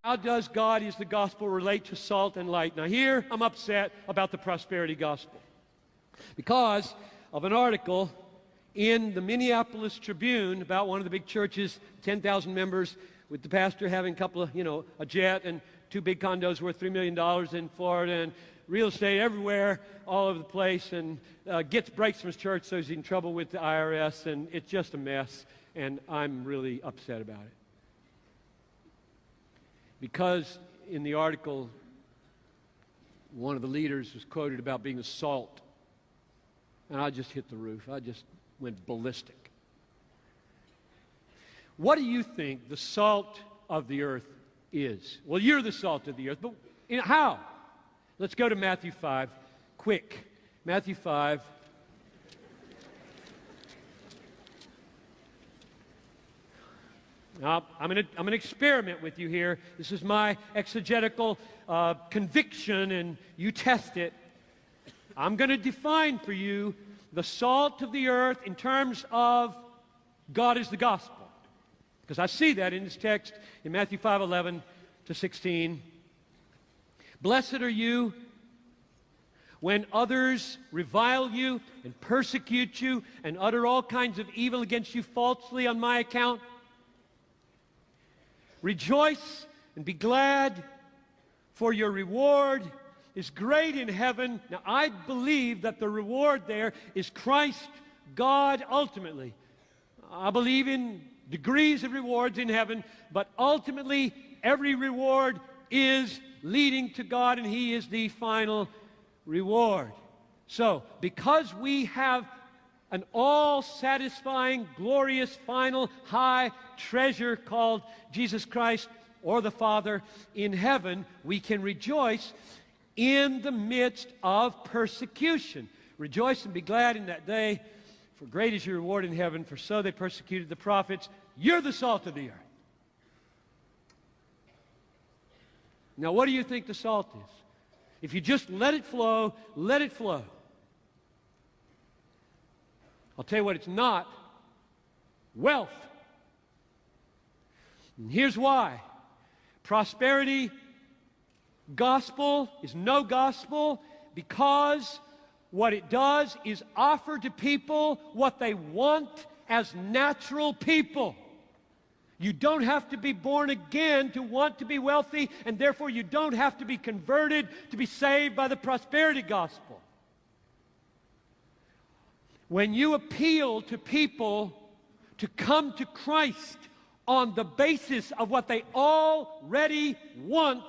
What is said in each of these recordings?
How does God is the gospel relate to salt and light? Now here I'm upset about the prosperity gospel because of an article in the Minneapolis Tribune about one of the big churches, 10,000 members, with the pastor having a couple of, a jet and 2 big condos worth $3 million in Florida and real estate everywhere, all over the place, and gets breaks from his church so he's in trouble with the IRS, and it's just a mess, and I'm really upset about it. Because in the article, one of the leaders was quoted about being a salt, and I just hit the roof. I just went ballistic. What do you think the salt of the earth is? Well, you're the salt of the earth, but how? Let's go to Matthew 5, quick. Matthew 5. Now, I'm going to experiment with you here. This is my exegetical conviction, and you test it. I'm going to define for you the salt of the earth in terms of God is the gospel. Because I see that in this text in Matthew 5:11 to 16. Blessed are you when others revile you and persecute you and utter all kinds of evil against you falsely on my account. Rejoice and be glad, for your reward is great in heaven. Now, I believe that the reward there is Christ, God, ultimately. I believe in degrees of rewards in heaven, but ultimately every reward is leading to God, and He is the final reward. So, because we have an all-satisfying, glorious, final, high treasure called Jesus Christ or the Father in heaven, we can rejoice in the midst of persecution. Rejoice and be glad in that day, for great is your reward in heaven, for so they persecuted the prophets. You're the salt of the earth. Now, what do you think the salt is? If you just let it flow, let it flow. I'll tell you what it's not. Wealth. And here's why. Prosperity gospel is no gospel because what it does is offer to people what they want as natural people. You don't have to be born again to want to be wealthy, and therefore you don't have to be converted to be saved by the prosperity gospel. When you appeal to people to come to Christ on the basis of what they already want,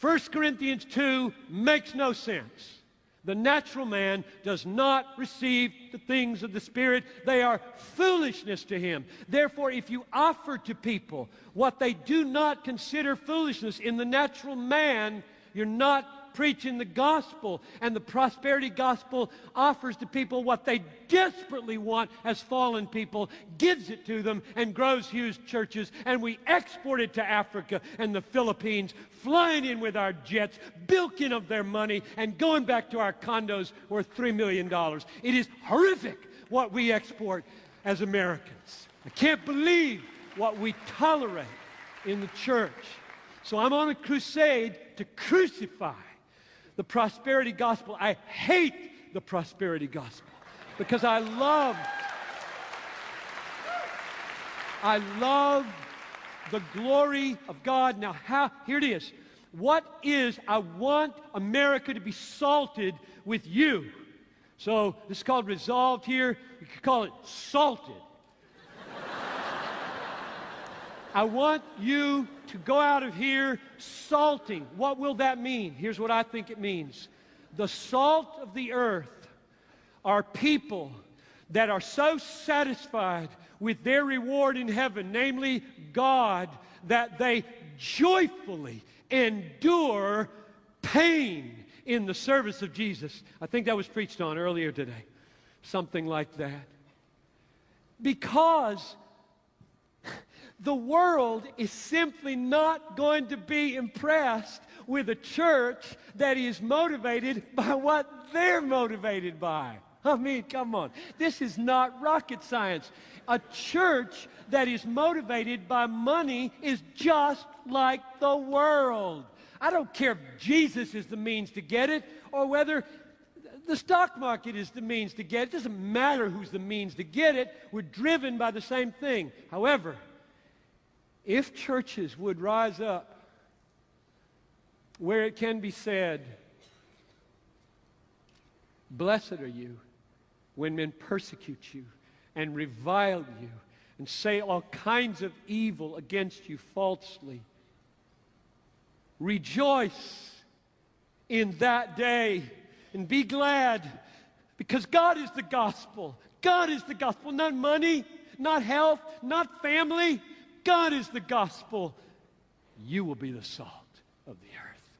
1 Corinthians 2 makes no sense. The natural man does not receive the things of the Spirit. They are foolishness to him. Therefore, if you offer to people what they do not consider foolishness in the natural man, you're not preaching the gospel. And the prosperity gospel offers to people what they desperately want as fallen people, gives it to them, and grows huge churches. And we export it to Africa and the Philippines, flying in with our jets, bilking of their money, and going back to our condos worth $3 million. It is horrific what we export as Americans. I can't believe what we tolerate in the church. So I'm on a crusade to crucify the prosperity gospel. I hate the prosperity gospel because I love the glory of God. Now, here it is. What is, I want America to be salted with you. So this is called resolved here. You could call it salted. I want you to go out of here salting. What will that mean? Here's what I think it means. The salt of the earth are people that are so satisfied with their reward in heaven, namely God, that they joyfully endure pain in the service of Jesus. I think that was preached on earlier today. Something like that. Because the world is simply not going to be impressed with a church that is motivated by what they're motivated by. I mean, come on. This is not rocket science. A church that is motivated by money is just like the world. I don't care if Jesus is the means to get it or whether the stock market is the means to get it. It doesn't matter who's the means to get it. We're driven by the same thing. However, if churches would rise up where it can be said, blessed are you when men persecute you and revile you and say all kinds of evil against you falsely. Rejoice in that day and be glad, because God is the gospel. God is the gospel, not money, not health, not family. God is the gospel. You will be the salt of the earth.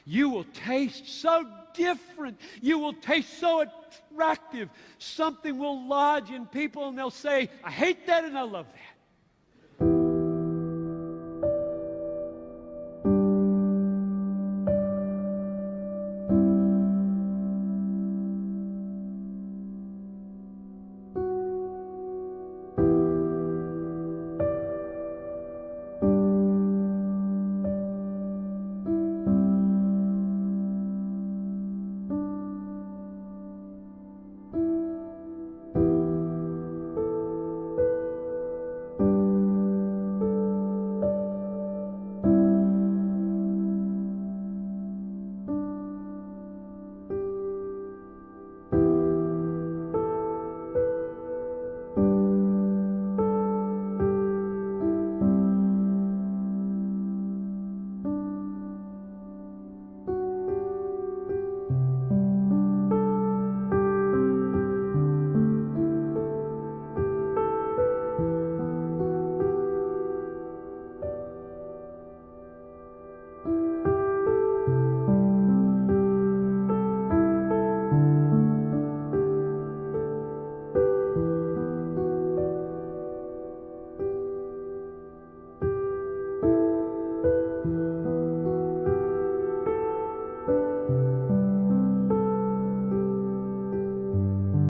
You will taste so different. You will taste so attractive. Something will lodge in people and they'll say, I hate that and I love that.